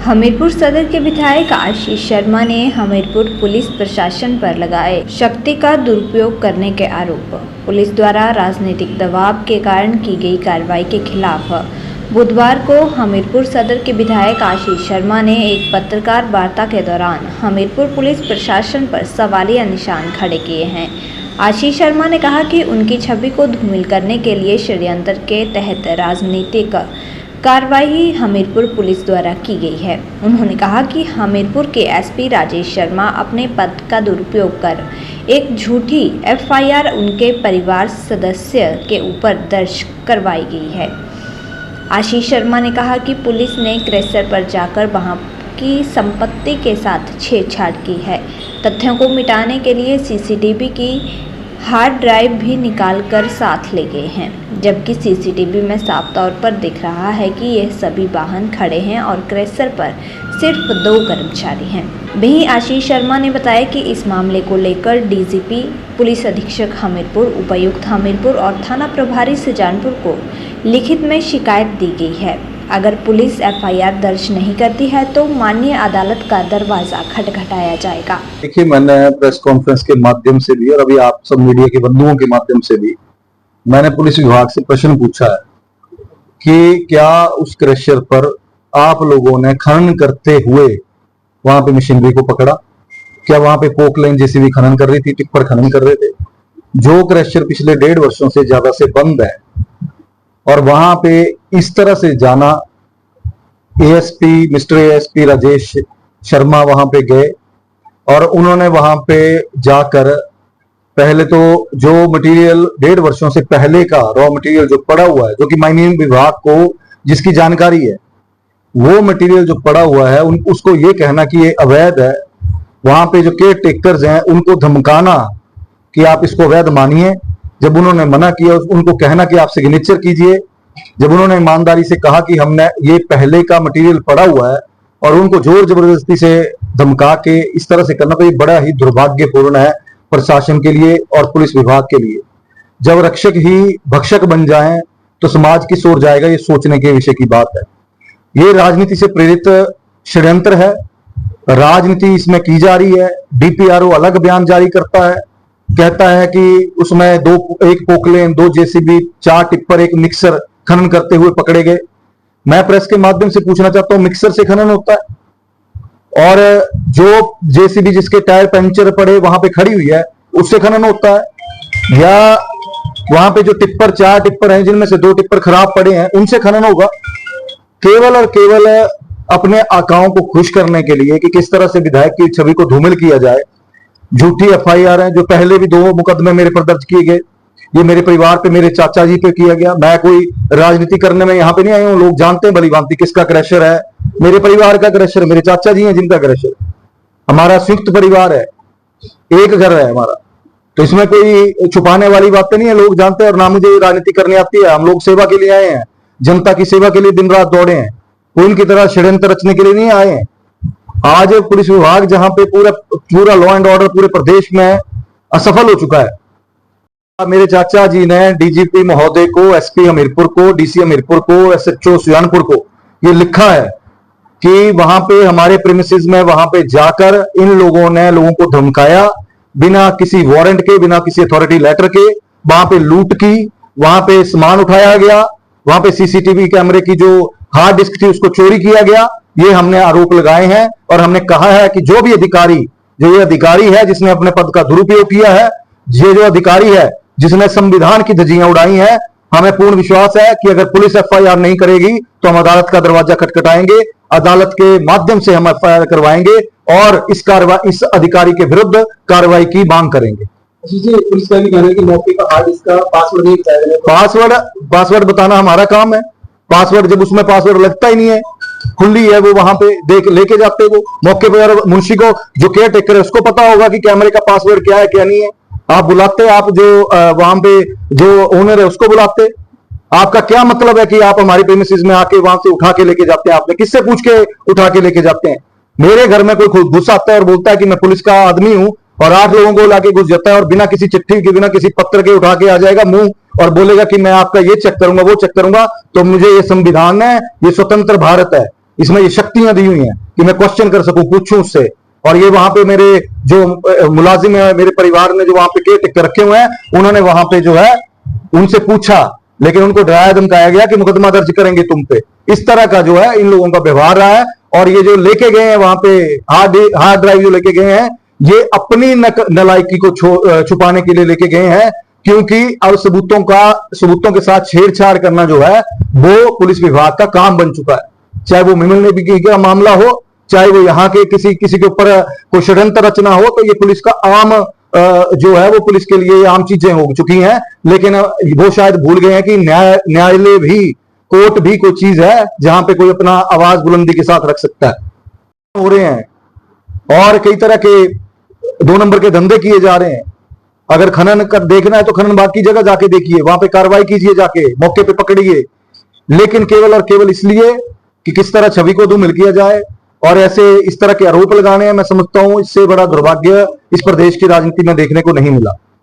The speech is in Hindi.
हमीरपुर सदर के विधायक आशीष शर्मा ने हमीरपुर पुलिस प्रशासन पर लगाए शक्ति का दुरुपयोग करने के आरोप। पुलिस द्वारा राजनीतिक दबाव के कारण की गई कार्रवाई के खिलाफ बुधवार को हमीरपुर सदर के विधायक आशीष शर्मा ने एक पत्रकार वार्ता के दौरान हमीरपुर पुलिस प्रशासन पर सवालिया निशान खड़े किए हैं। आशीष शर्मा ने कहा कि उनकी छवि को धूमिल करने के लिए षड्यंत्र के तहत राजनीतिक कार्रवाई हमीरपुर पुलिस द्वारा की गई है। उन्होंने कहा कि हमीरपुर के एसपी राजेश शर्मा अपने पद का दुरुपयोग कर एक झूठी एफआईआर उनके परिवार सदस्य के ऊपर दर्ज करवाई गई है। आशीष शर्मा ने कहा कि पुलिस ने क्रेशर पर जाकर वहां की संपत्ति के साथ छेड़छाड़ की है। तथ्यों को मिटाने के लिए सीसीटीवी की हार्ड ड्राइव भी निकालकर साथ ले गए हैं, जबकि सीसीटीवी में साफ तौर पर दिख रहा है कि यह सभी वाहन खड़े हैं और क्रेशर पर सिर्फ 2 कर्मचारी हैं। वहीं आशीष शर्मा ने बताया कि इस मामले को लेकर डीजीपी, पुलिस अधीक्षक हमीरपुर, उपायुक्त हमीरपुर और थाना प्रभारी सुजानपुर को लिखित में शिकायत दी गई है। अगर पुलिस एफआईआर दर्ज नहीं करती है तो माननीय अदालत का दरवाजा खटखटाया जाएगा। देखिए, मैंने प्रेस कॉन्फ्रेंस के माध्यम से भी और अभी आप सब मीडिया के बंधुओं के माध्यम से भी मैंने पुलिस विभाग से प्रश्न पूछा है कि क्या उस क्रेशर पर आप लोगों ने खनन करते हुए वहां पे मशीनरी को पकड़ा? क्या वहां पे पोकलेन जेसीबी खनन कर रही थी, टिप्पर खनन कर रहे थे? जो क्रेशर पिछले 1.5 वर्षों से ज्यादा से बंद है और वहां पे इस तरह से जाना, मिस्टर एएसपी राजेश शर्मा वहां पे गए और उन्होंने वहां पे जाकर पहले तो जो मटेरियल 1.5 वर्षों से पहले का रॉ मटेरियल जो पड़ा हुआ है, जो कि माइनिंग विभाग को जिसकी जानकारी है, वो मटेरियल जो पड़ा हुआ है उसको ये कहना कि ये अवैध है। वहां पे जो केयर टेकर्स हैं उनको धमकाना कि आप इसको अवैध मानिए। जब उन्होंने मना किया उनको कहना कि आप सिग्नेचर कीजिए। जब उन्होंने ईमानदारी से कहा कि हमने ये पहले का मटेरियल पड़ा हुआ है और उनको जोर जबरदस्ती से धमका के इस तरह से करना, तो ये बड़ा ही दुर्भाग्यपूर्ण है प्रशासन के लिए और पुलिस विभाग के लिए। जब रक्षक ही भक्षक बन जाएं तो समाज किस ओर जाएगा, ये सोचने के विषय की बात है। ये राजनीति से प्रेरित षड्यंत्र है, राजनीति इसमें की जा रही है। डीपीआरओ अलग बयान जारी करता है, कहता है कि उसमें एक पोकलेन, 2 जेसीबी, 4 टिप्पर, एक मिक्सर खनन करते हुए पकड़े गए। मैं प्रेस के माध्यम से पूछना चाहता हूं, मिक्सर से खनन होता है? और जो जेसीबी जिसके टायर पंचर पड़े वहां पे खड़ी हुई है उससे खनन होता है? या वहां पे जो टिप्पर, 4 टिप्पर हैं जिनमें से 2 टिप्पर खराब पड़े हैं उनसे खनन होगा? केवल और केवल अपने आकाओं को खुश करने के लिए कि किस तरह से विधायक की छवि को धूमिल किया जाए। झूठी एफआईआर है, जो पहले भी 2 मुकदमे मेरे पर दर्ज किए गए। ये मेरे परिवार पे, मेरे चाचा जी पे किया गया। मैं कोई राजनीति करने में यहाँ पे नहीं आया हूँ। लोग जानते हैं भली भांति किसका क्रेशर है। मेरे परिवार का क्रेशर, मेरे चाचा जी हैं जिनका क्रेशर। हमारा संयुक्त परिवार है, एक घर है हमारा, तो इसमें कोई छुपाने वाली बातें नहीं है। लोग जानते हैं और ना मुझे राजनीति करनी आती है। हम लोग सेवा के लिए आए हैं, जनता की सेवा के लिए दिन रात दौड़े हैं, कोई इनकी तरह षड्यंत्र रचने के लिए नहीं आए हैं। आज पुलिस विभाग जहां पे पूरा लॉ एंड ऑर्डर पूरे प्रदेश में असफल हो चुका है, मेरे चाचा जी ने डीजीपी महोदय को, एसपी हमीरपुर को, डीसी हमीरपुर को, एसएचओ सुजानपुर को ये लिखा है कि वहां पे हमारे प्रीमिसेस में वहां पे जाकर इन लोगों ने लोगों को धमकाया, बिना किसी वारंट के, बिना किसी अथॉरिटी लेटर के वहां पे लूट की, वहां पे सामान उठाया गया, वहां पे सीसीटीवी कैमरे की जो हार्ड डिस्क थी उसको चोरी किया गया। ये हमने आरोप लगाए हैं और हमने कहा है कि जो भी अधिकारी है जिसने अपने पद का दुरुपयोग किया है, ये जो अधिकारी है जिसने संविधान की धज्जियां उड़ाई हैं, हमें पूर्ण विश्वास है कि अगर पुलिस एफआईआर नहीं करेगी तो हम अदालत का दरवाजा खटखटाएंगे, अदालत के माध्यम से हम एफआईआर करवाएंगे और इस अधिकारी के विरुद्ध कार्रवाई की मांग करेंगे। पुलिस का भी कहना है कि मौके का हार्ड डिस्क का पासवर्ड नहीं बताया। पासवर्ड बताना हमारा काम है। पासवर्ड जब उसमें पासवर्ड लगता ही नहीं है, खुली है, वो वहां पे देख लेके जाते वो मौके पर। मुंशी को जो केयर टेकर है उसको पता होगा कि कैमरे का पासवर्ड क्या है क्या नहीं है। आप बुलाते, आप जो वहां पे जो ओनर है उसको बुलाते। आपका क्या मतलब है कि आप हमारी प्रीमिसेस में आके वहां से उठा के लेके जाते हैं? आपने किससे पूछ के उठा के लेके जाते हैं? मेरे घर में कोई खुद घुस आता है और बोलता है कि मैं पुलिस का आदमी हूं और 8 लोगों को लाके घुस जाता है और बिना किसी चिट्ठी के, बिना किसी पत्र के उठा के आ जाएगा मुंह और बोलेगा कि मैं आपका ये चेक करूंगा, वो चेक करूंगा। तो मुझे ये संविधान है, ये स्वतंत्र भारत है, इसमें ये शक्तियां दी हुई हैं कि मैं क्वेश्चन कर सकूं, पूछूं उससे। और ये वहां पे मेरे जो मुलाजिम है, मेरे परिवार ने जो वहां पे केयर टेकर रखे हुए हैं, उन्होंने वहां पे जो है उनसे पूछा, लेकिन उनको डराया धमकाया गया कि मुकदमा दर्ज करेंगे तुम पे। इस तरह का जो है इन लोगों का व्यवहार रहा है। और ये जो लेके गए हैं वहां पे हार्ड ड्राइव जो लेके गए हैं, ये अपनी नालायकी को छुपाने के लिए लेके गए हैं, क्योंकि अब सबूतों के साथ छेड़छाड़ करना जो है वो पुलिस विभाग का काम बन चुका है। चाहे वो मिमल नेबी का मामला हो, चाहे वो यहाँ के किसी के ऊपर कोई षड्यंत्र रचना हो, तो ये पुलिस का आम जो है वो पुलिस के लिए आम चीजें हो चुकी हैं। लेकिन वो शायद भूल गए हैं कि न्यायालय भी, कोर्ट भी कोई चीज है जहां पे कोई अपना आवाज बुलंदी के साथ रख सकता है। हो रहे हैं और कई तरह के 2 नंबर के धंधे किए जा रहे हैं। अगर खनन कर देखना है तो खनन बाग की जगह जाके देखिए, वहां पे कार्रवाई कीजिए, जाके मौके पे पकड़िए, लेकिन केवल और केवल इसलिए कि किस तरह छवि को धूमिल किया जाए और ऐसे इस तरह के आरोप लगाने हैं, मैं समझता हूं इससे बड़ा दुर्भाग्य इस प्रदेश की राजनीति में देखने को नहीं मिला।